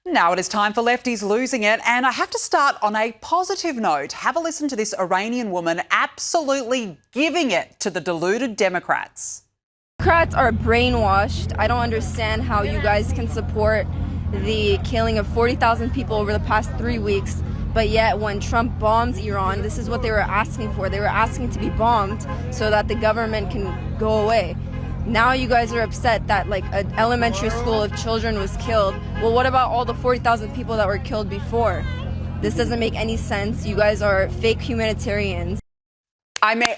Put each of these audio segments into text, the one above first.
Now it is time for Lefties Losing It, and I have to start on a positive note. Have a listen to this Iranian woman absolutely giving it to the deluded Democrats. Democrats are brainwashed. I don't understand how you guys can support the killing of 40,000 people over the past 3 weeks, but yet when Trump bombs Iran, this is what they were asking for. They were asking to be bombed so that the government can go away. Now you guys are upset that like an elementary school of children was killed. Well, what about all the 40,000 people that were killed before? This doesn't make any sense. You guys are fake humanitarians. I mean,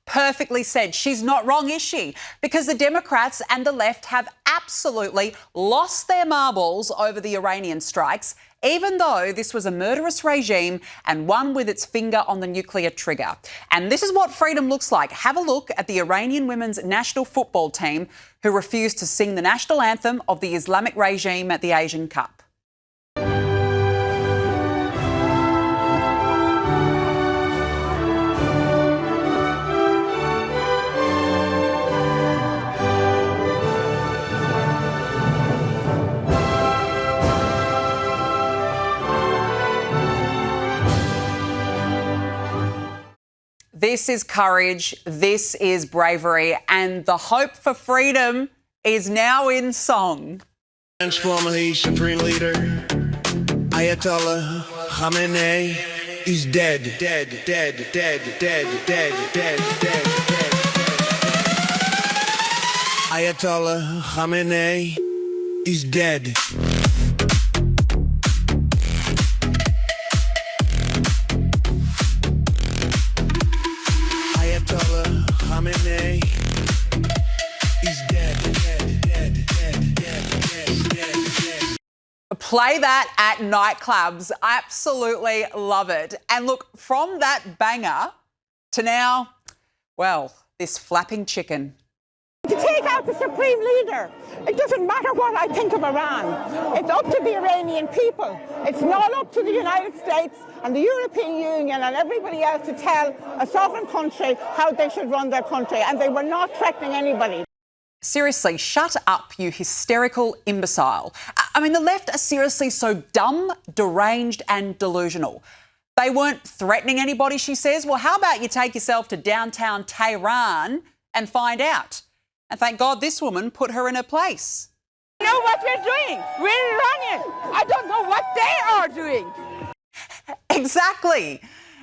perfectly said. She's not wrong, is she? Because the Democrats and the left have absolutely lost their marbles over the Iranian strikes, even though this was a murderous regime and one with its finger on the nuclear trigger. And this is what freedom looks like. Have a look at the Iranian women's national football team who refused to sing the national anthem of the Islamic regime at the Asian Cup. This is courage, this is bravery, and the hope for freedom is now in song. Transformer, supreme leader, Ayatollah Khamenei is dead, dead, dead, dead, dead, dead, dead, dead, dead. Ayatollah Khamenei is dead. Khamenei is dead, dead, dead, dead, dead, dead, dead. Play that at nightclubs. Absolutely love it. And look, from that banger to now, well, this flapping chicken. To take out the supreme leader. It doesn't matter what I think of Iran. It's up to the Iranian people. It's not up to the United States and the European Union and everybody else to tell a sovereign country how they should run their country. And they were not threatening anybody. Seriously, shut up, you hysterical imbecile. I mean, the left are seriously so dumb, deranged and delusional. They weren't threatening anybody, she says. Well, how about you take yourself to downtown Tehran and find out? And thank God this woman put her in her place. You know what we're doing? We're Iranian. I don't know what they are doing. Exactly.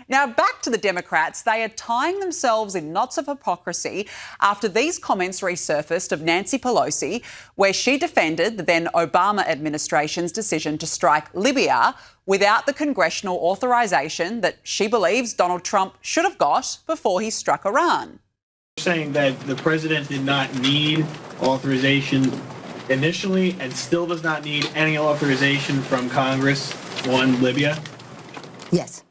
Now, back to the Democrats. They are tying themselves in knots of hypocrisy after these comments resurfaced of Nancy Pelosi, where she defended the then Obama administration's decision to strike Libya without the congressional authorization that she believes Donald Trump should have got before he struck Iran. Saying that the president did not need authorization initially and still does not need any authorization from Congress on Libya? Yes.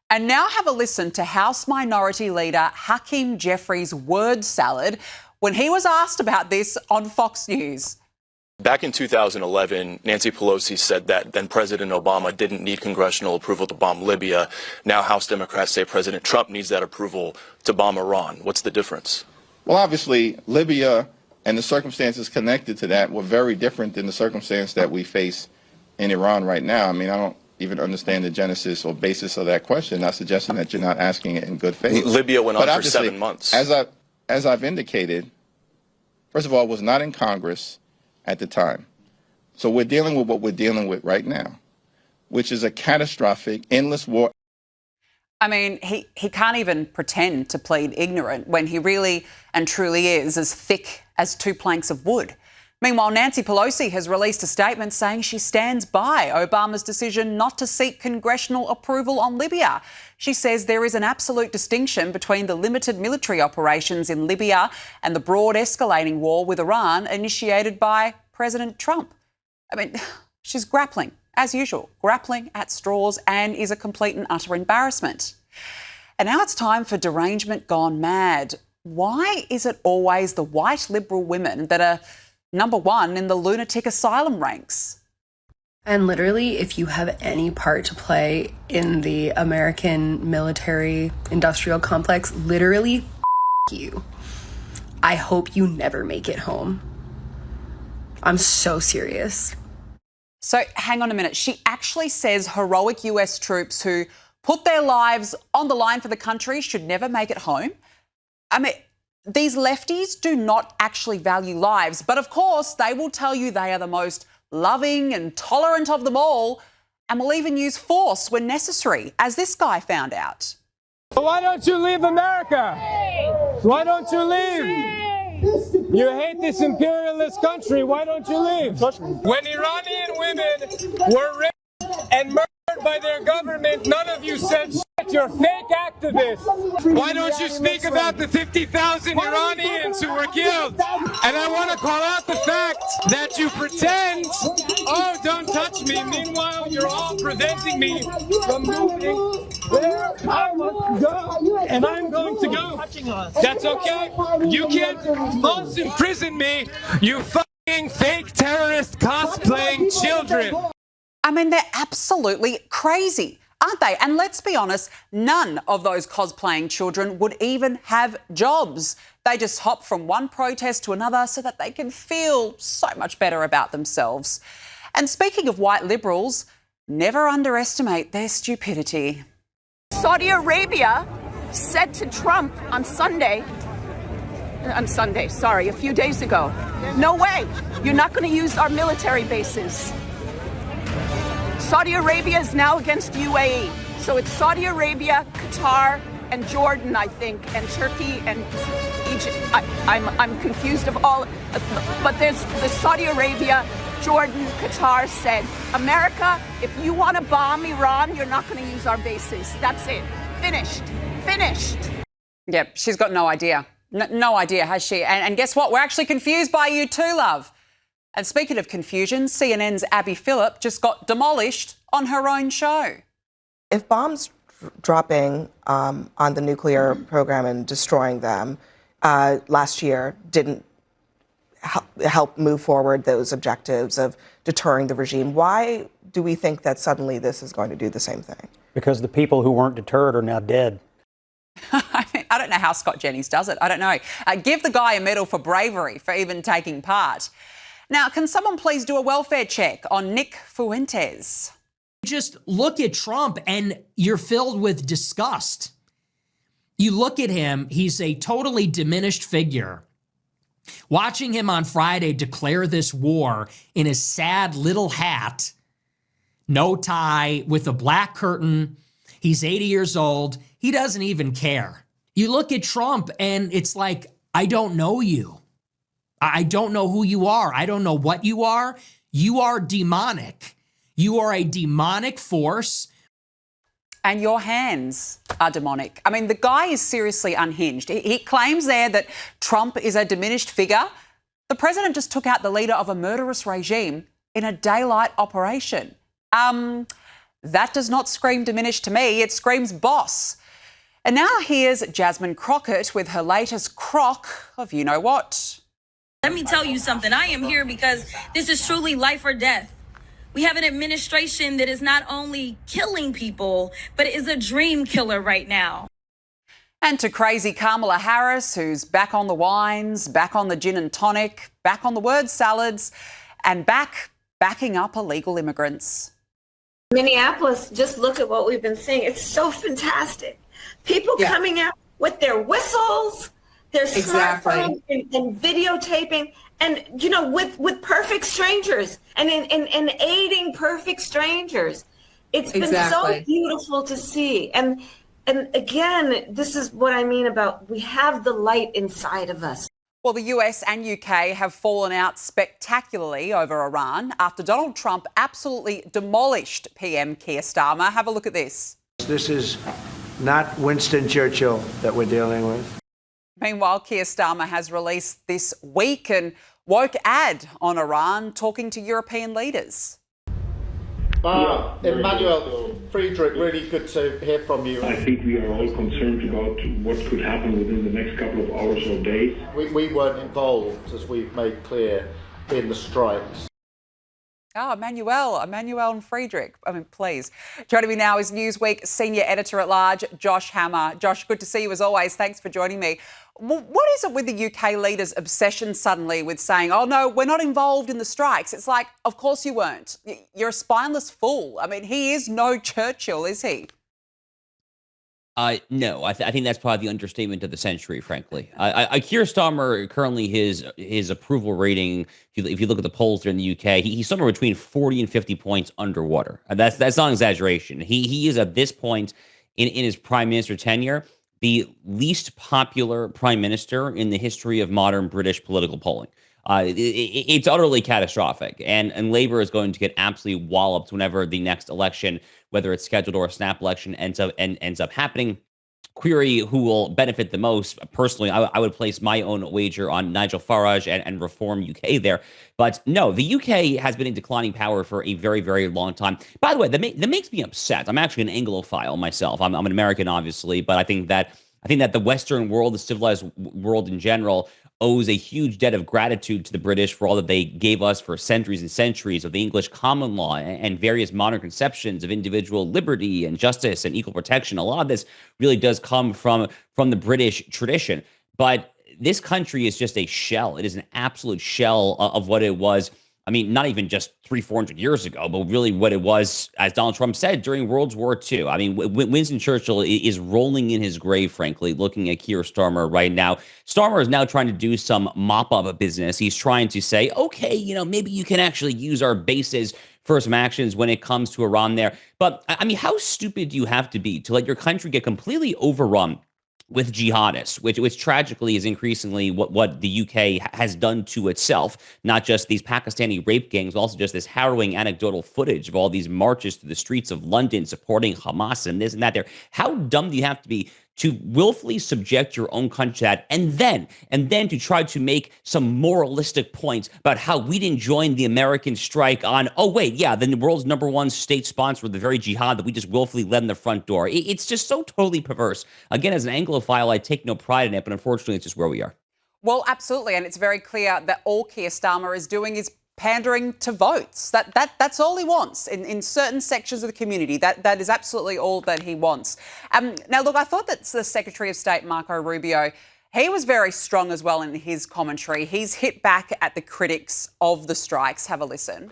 And now have a listen to House Minority Leader Hakeem Jeffries' word salad when he was asked about this on Fox News. Back in 2011, Nancy Pelosi said that then President Obama didn't need congressional approval to bomb Libya. Now House Democrats say President Trump needs that approval to bomb Iran. What's the difference? Well, obviously, Libya and the circumstances connected to that were very different than the circumstance that we face in Iran right now. I mean, I don't even understand the genesis or basis of that question, not suggesting that you're not asking it in good faith. Libya went on for 7 months. As I've indicated, first of all, it was not in Congress at the time. So we're dealing with what we're dealing with right now, which is a catastrophic, endless war. I mean, he can't even pretend to plead ignorant when he really and truly is as thick as two planks of wood. Meanwhile, Nancy Pelosi has released a statement saying she stands by Obama's decision not to seek congressional approval on Libya. She says there is an absolute distinction between the limited military operations in Libya and the broad escalating war with Iran initiated by President Trump. I mean, she's grappling, as usual, grappling at straws and is a complete and utter embarrassment. And now it's time for derangement gone mad. Why is it always the white liberal women that are number one in the lunatic asylum ranks? And literally, if you have any part to play in the American military industrial complex, literally, you. I hope you never make it home. I'm so serious. So hang on a minute. She actually says heroic US troops who put their lives on the line for the country should never make it home. I mean, these lefties do not actually value lives, but of course they will tell you they are the most loving and tolerant of them all and will even use force when necessary, as this guy found out. Why don't you leave America? Why don't you leave? You hate this imperialist country. Why don't you leave? When Iranian women were raped and murdered by their government, none of you said shit. You're fake activists. Why don't you speak about the 50,000 Iranians who were killed? And I want to call out the fact that you pretend, oh, don't touch me. Meanwhile, you're all preventing me from moving where I want to go. And I'm going to go. That's okay. You can't false imprison me, you fucking fake terrorist cosplaying children. I mean, they're absolutely crazy, aren't they? And let's be honest, none of those cosplaying children would even have jobs. They just hop from one protest to another so that they can feel so much better about themselves. And speaking of white liberals, never underestimate their stupidity. Saudi Arabia said to Trump a few days ago, no way, you're not going to use our military bases. Saudi Arabia is now against UAE. So it's Saudi Arabia, Qatar, and Jordan, I think, and Turkey and Egypt. I'm confused of all, but there's the Saudi Arabia, Jordan, Qatar said, America, if you want to bomb Iran, you're not going to use our bases. That's it. Finished. Yep, she's got no idea. No idea, has she? And guess what? We're actually confused by you too, love. And speaking of confusion, CNN's Abby Phillip just got demolished on her own show. If bombs dropping on the nuclear program and destroying them last year didn't help move forward those objectives of deterring the regime, why do we think that suddenly this is going to do the same thing? Because the people who weren't deterred are now dead. I don't know how Scott Jennings does it. I don't know. Give the guy a medal for bravery for even taking part. Now, can someone please do a welfare check on Nick Fuentes? Just look at Trump and you're filled with disgust. You look at him, he's a totally diminished figure. Watching him on Friday declare this war in his sad little hat, no tie, with a black curtain, he's 80 years old, he doesn't even care. You look at Trump and it's like, I don't know you. I don't know who you are. I don't know what you are. You are demonic. You are a demonic force. And your hands are demonic. I mean, the guy is seriously unhinged. He claims there that Trump is a diminished figure. The president just took out the leader of a murderous regime in a daylight operation. That does not scream diminished to me. It screams boss. And now here's Jasmine Crockett with her latest crock of you-know-what. Let me tell you something. I am here because this is truly life or death. We have an administration that is not only killing people, but is a dream killer right now. And to crazy Kamala Harris, who's back on the wines, back on the gin and tonic, back on the word salads, and backing up illegal immigrants. Minneapolis, just look at what we've been seeing. It's so fantastic. People coming out with their whistles, their smartphones and videotaping, and, you know, with perfect strangers and in aiding perfect strangers. It's been so beautiful to see. And again, this is what I mean about we have the light inside of us. Well, the US and UK have fallen out spectacularly over Iran after Donald Trump absolutely demolished PM Keir Starmer. Have a look at this. This is not Winston Churchill that we're dealing with. Meanwhile, Keir Starmer has released this weak and woke ad on Iran talking to European leaders. Emmanuel, Friedrich, really good to hear from you. I think we are all concerned about what could happen within the next couple of hours or days. We weren't involved, as we've made clear, in the strikes. Oh, Emmanuel and Friedrich. I mean, please. Joining me now is Newsweek Senior Editor-at-Large, Josh Hammer. Josh, good to see you as always. Thanks for joining me. What is it with the UK leaders' obsession suddenly with saying, oh, no, we're not involved in the strikes? It's like, of course you weren't. You're a spineless fool. I mean, he is no Churchill, is he? No, I think that's probably the understatement of the century, frankly. Keir Starmer, currently his approval rating, if you look at the polls there in the UK, he's somewhere between 40 and 50 points underwater. That's not an exaggeration. He is at this point in his prime minister tenure the least popular prime minister in the history of modern British political polling. It's utterly catastrophic, and Labour is going to get absolutely walloped whenever the next election, whether it's scheduled or a snap election, ends up happening. Query who will benefit the most. Personally, I would place my own wager on Nigel Farage and Reform UK there. But no, the UK has been in declining power for a very, very long time. By the way, that makes me upset. I'm actually an Anglophile myself. I'm an American, obviously, but I think that the Western world, the civilized world in general, owes a huge debt of gratitude to the British for all that they gave us for centuries and centuries of the English common law and various modern conceptions of individual liberty and justice and equal protection. A lot of this really does come from the British tradition. But this country is just a shell. It is an absolute shell of what it was. I mean, not even just 300-400 years ago, but really what it was, as Donald Trump said, during World War II. I mean, Winston Churchill is rolling in his grave, frankly, looking at Keir Starmer right now. Starmer is now trying to do some mop-up business. He's trying to say, okay, maybe you can actually use our bases for some actions when it comes to Iran there. But, I mean, how stupid do you have to be to let your country get completely overrun with jihadists, which tragically is increasingly what the UK has done to itself, not just these Pakistani rape gangs, also just this harrowing anecdotal footage of all these marches through the streets of London supporting Hamas and this and that there. How dumb do you have to be to willfully subject your own country to that, and then to try to make some moralistic points about how we didn't join the American strike on, oh, wait, yeah, the world's #1 state sponsor of the very jihad that we just willfully led in the front door. It's just so totally perverse. Again, as an Anglophile, I take no pride in it, but unfortunately, it's just where we are. Well, absolutely, and it's very clear that all Keir Starmer is doing is pandering to votes. That's all he wants in certain sections of the community. That is absolutely all that he wants. Now, look, I thought that the Secretary of State, Marco Rubio, he was very strong as well in his commentary. He's hit back at the critics of the strikes. Have a listen.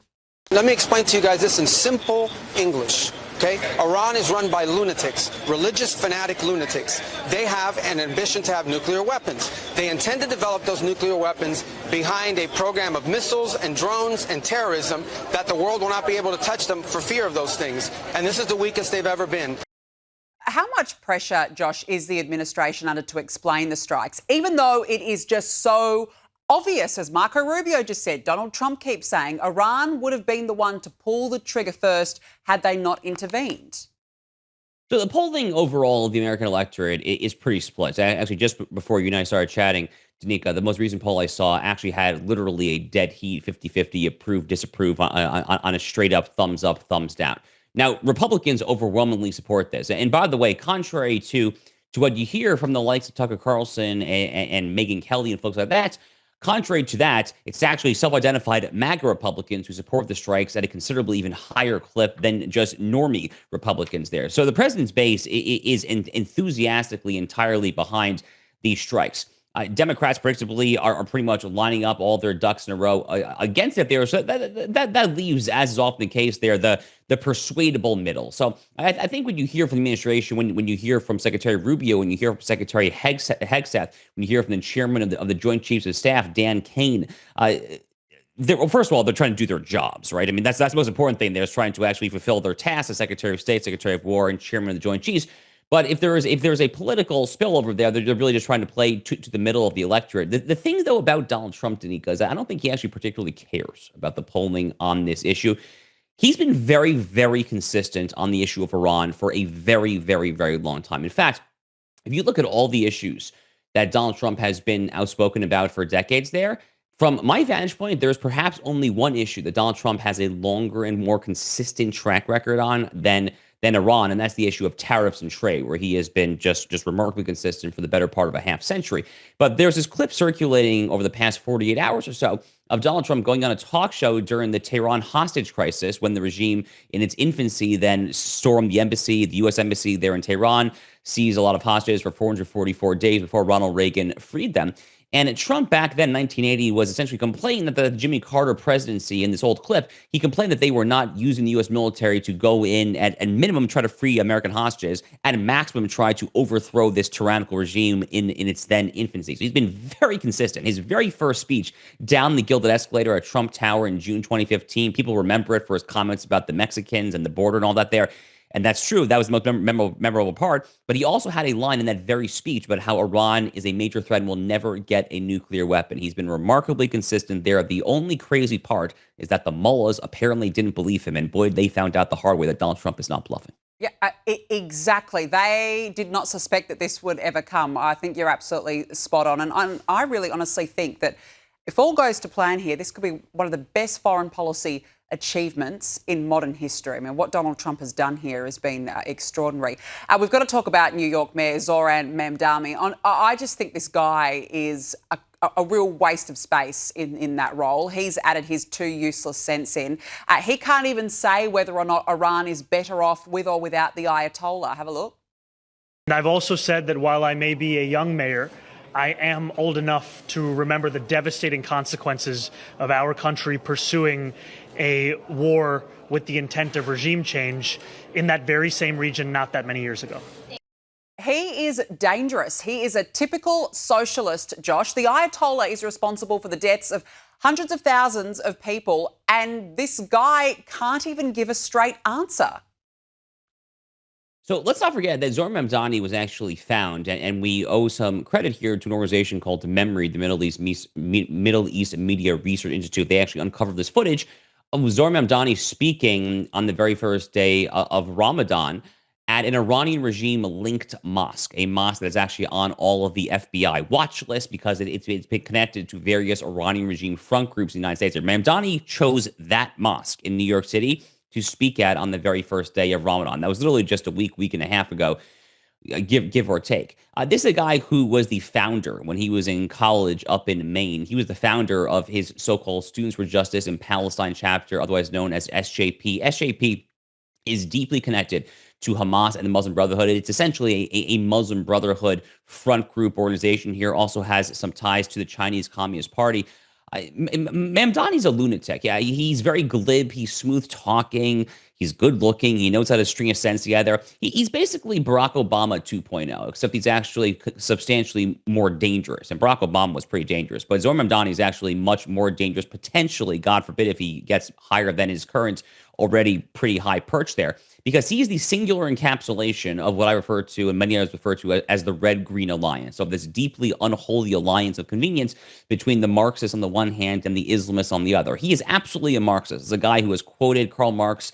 Let me explain to you guys this in simple English. Okay? Iran is run by lunatics, religious fanatic lunatics. They have an ambition to have nuclear weapons. They intend to develop those nuclear weapons behind a program of missiles and drones and terrorism that the world will not be able to touch them for fear of those things. And this is the weakest they've ever been. How much pressure, Josh, is the administration under to explain the strikes, even though it is just so obvious, as Marco Rubio just said? Donald Trump keeps saying Iran would have been the one to pull the trigger first had they not intervened. So the polling overall of the American electorate is pretty split. Actually, just before you and I started chatting, Danica, the most recent poll I saw actually had literally a dead heat, 50-50, approve, disapprove on a straight up, thumbs down. Now, Republicans overwhelmingly support this. And by the way, contrary to what you hear from the likes of Tucker Carlson and Megyn Kelly and folks like that, contrary to that, it's actually self-identified MAGA Republicans who support the strikes at a considerably even higher clip than just normie Republicans there. So the president's base is enthusiastically entirely behind these strikes. Democrats, predictably, are pretty much lining up all their ducks in a row against it there. So that leaves, as is often the case there, the persuadable middle. So I think when you hear from the administration, when you hear from Secretary Rubio, when you hear from Secretary Hegseth, when you hear from the chairman of the Joint Chiefs of Staff, Dan Kane, well, first of all, they're trying to do their jobs, right? I mean, that's the most important thing. They're trying to actually fulfill their tasks as Secretary of State, Secretary of War, and Chairman of the Joint Chiefs. But if there's a political spillover there, they're really just trying to play to the middle of the electorate. The thing, though, about Donald Trump, Danica, is I don't think he actually particularly cares about the polling on this issue. He's been very, very consistent on the issue of Iran for a very, very, very long time. In fact, if you look at all the issues that Donald Trump has been outspoken about for decades there, from my vantage point, there's perhaps only one issue that Donald Trump has a longer and more consistent track record on than Iran, and that's the issue of tariffs and trade, where he has been just remarkably consistent for the better part of a half century. But there's this clip circulating over the past 48 hours or so of Donald Trump going on a talk show during the Tehran hostage crisis when the regime in its infancy then stormed the embassy, the U.S. embassy there in Tehran, seized a lot of hostages for 444 days before Ronald Reagan freed them. And Trump back then, 1980, was essentially complaining that the Jimmy Carter presidency, in this old clip, he complained that they were not using the U.S. military to go in at minimum try to free American hostages, at maximum try to overthrow this tyrannical regime in its then infancy. So he's been very consistent. His very first speech down the gilded escalator at Trump Tower in June 2015, people remember it for his comments about the Mexicans and the border and all that there. And that's true. That was the most memorable part. But he also had a line in that very speech about how Iran is a major threat and will never get a nuclear weapon. He's been remarkably consistent there. The only crazy part is that the mullahs apparently didn't believe him. And boy, they found out the hard way that Donald Trump is not bluffing. Yeah, exactly. They did not suspect that this would ever come. I think you're absolutely spot on. And I really honestly think that if all goes to plan here, this could be one of the best foreign policy achievements in modern history. I mean, what Donald Trump has done here has been extraordinary. We've got to talk about New York Mayor Zoran Mamdani. I just think this guy is a real waste of space in that role. He's added his 2 useless cents in. He can't even say whether or not Iran is better off with or without the Ayatollah. Have a look. And I've also said that while I may be a young mayor, I am old enough to remember the devastating consequences of our country pursuing a war with the intent of regime change in that very same region not that many years ago. He is dangerous. He is a typical socialist, Josh. The Ayatollah is responsible for the deaths of hundreds of thousands of people, and this guy can't even give a straight answer. So let's not forget that Zoran Mamdani was actually found, and we owe some credit here to an organization called MEMRI, the Middle East Media Research Institute. They actually uncovered this footage of Zoran Mamdani speaking on the very first day of Ramadan at an Iranian regime-linked mosque, a mosque that is actually on all of the FBI watch list because it's been connected to various Iranian regime front groups in the United States. Mamdani chose that mosque in New York City to speak at on the very first day of Ramadan. That was literally just a week and a half ago, give or take. This is a guy who was the founder when he was in college up in Maine. He was the founder of his so-called Students for Justice in Palestine chapter, otherwise known as SJP. SJP is deeply connected to Hamas and the Muslim Brotherhood. It's essentially a Muslim Brotherhood front group organization here. Also has some ties to the Chinese Communist Party. Mamdani's a lunatic. Yeah, he's very glib. He's smooth talking. He's good looking. He knows how to string a sentence together. He's basically Barack Obama 2.0, except he's actually substantially more dangerous. And Barack Obama was pretty dangerous, but Zoran Mamdani is actually much more dangerous, potentially, God forbid, if he gets higher than his current already pretty high perch there, because he is the singular encapsulation of what I refer to and many others refer to as the Red-Green Alliance, of this deeply unholy alliance of convenience between the Marxists on the one hand and the Islamists on the other. He is absolutely a Marxist. He's a guy who has quoted Karl Marx,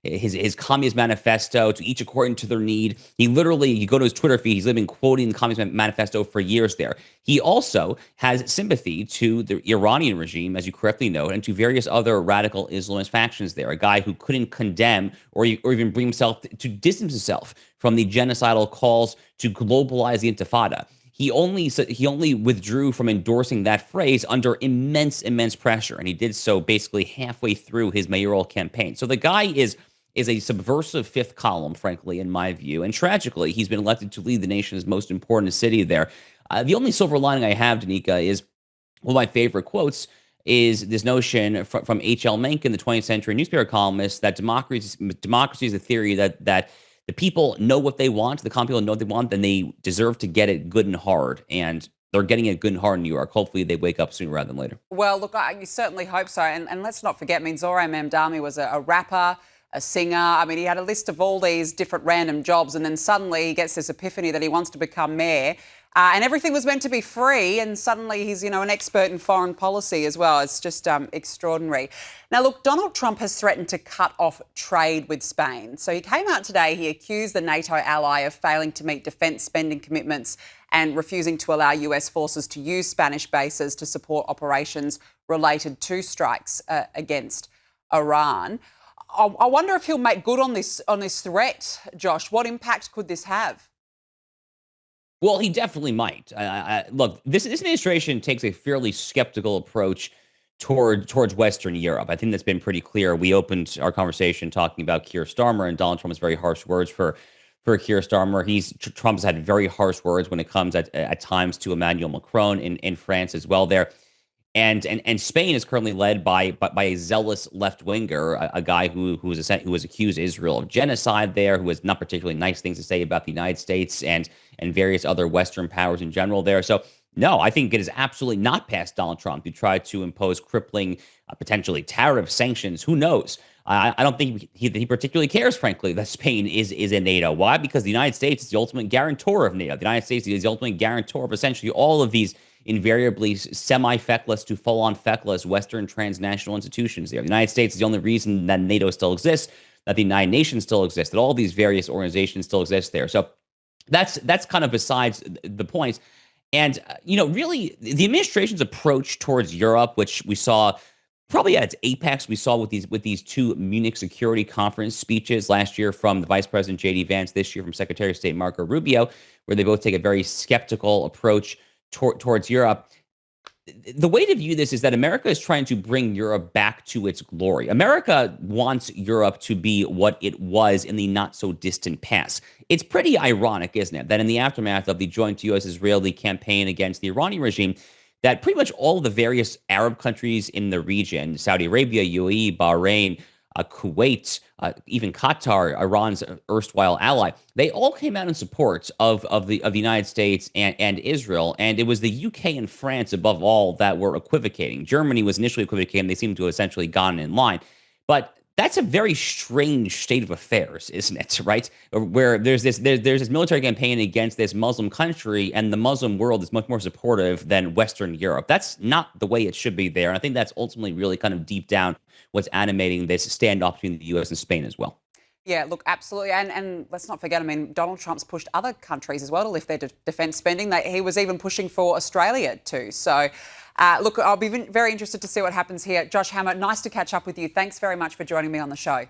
his Communist Manifesto, to each according to their need. You go to his Twitter feed, he's been quoting the Communist Manifesto for years there. He also has sympathy to the Iranian regime, as you correctly note, and to various other radical Islamist factions there. A guy who couldn't condemn or even bring himself to distance himself from the genocidal calls to globalize the Intifada. He only withdrew from endorsing that phrase under immense pressure, and he did so basically halfway through his mayoral campaign. So the guy is a subversive fifth column, frankly, in my view. And tragically, he's been elected to lead the nation's most important city there. The only silver lining I have, Danica, is one of my favorite quotes is this notion from H.L. Mencken, the 20th century newspaper columnist, that democracy is a theory that the people know what they want, the common people know what they want, then they deserve to get it good and hard. And they're getting it good and hard in New York. Hopefully they wake up sooner rather than later. Well, look, I certainly hope so. And let's not forget, Zoran Mamdani was a rapper, a singer. I mean, he had a list of all these different random jobs, and then suddenly he gets this epiphany that he wants to become mayor. And everything was meant to be free, and suddenly he's, an expert in foreign policy as well. It's just extraordinary. Now, look, Donald Trump has threatened to cut off trade with Spain. So he came out today, he accused the NATO ally of failing to meet defence spending commitments and refusing to allow US forces to use Spanish bases to support operations related to strikes against Iran. I wonder if he'll make good on this threat, Josh. What impact could this have? Well, he definitely might. Look, this administration takes a fairly skeptical approach towards Western Europe. I think that's been pretty clear. We opened our conversation talking about Keir Starmer and Donald Trump's very harsh words for Keir Starmer. Trump's had very harsh words when it comes at times to Emmanuel Macron in France as well there. And Spain is currently led by a zealous left winger, a guy who has accused Israel of genocide there, who has not particularly nice things to say about the United States and various other Western powers in general there. So no, I think it is absolutely not past Donald Trump to try to impose crippling, potentially tariff sanctions. Who knows? I don't think he particularly cares, frankly, that Spain is in NATO. Why? Because the United States is the ultimate guarantor of NATO. The United States is the ultimate guarantor of essentially all of these invariably semi-feckless to full-on feckless Western transnational institutions there. The United States is the only reason that NATO still exists, that the United Nations still exists, that all these various organizations still exist there. So that's kind of besides the point. And, really, the administration's approach towards Europe, which we saw probably at its apex, we saw with these two Munich Security Conference speeches last year from the Vice President J.D. Vance, this year from Secretary of State Marco Rubio, where they both take a very skeptical approach towards Europe. The way to view this is that America is trying to bring Europe back to its glory. America wants Europe to be what it was in the not-so-distant past. It's pretty ironic, isn't it, that in the aftermath of the joint U.S.-Israeli campaign against the Iranian regime, that pretty much all of the various Arab countries in the region, Saudi Arabia, UAE, Bahrain, Kuwait, even Qatar, Iran's erstwhile ally, they all came out in support of the United States and Israel. And it was the UK and France, above all, that were equivocating. Germany was initially equivocating. They seem to have essentially gone in line. But that's a very strange state of affairs, isn't it? Right? Where there's this military campaign against this Muslim country, and the Muslim world is much more supportive than Western Europe. That's not the way it should be there. And I think that's ultimately really kind of deep down what's animating this standoff between the U.S. and Spain as well. Yeah, look, absolutely. And let's not forget, I mean, Donald Trump's pushed other countries as well to lift their defence spending. He was even pushing for Australia too. So, look, I'll be very interested to see what happens here. Josh Hammer, nice to catch up with you. Thanks very much for joining me on the show.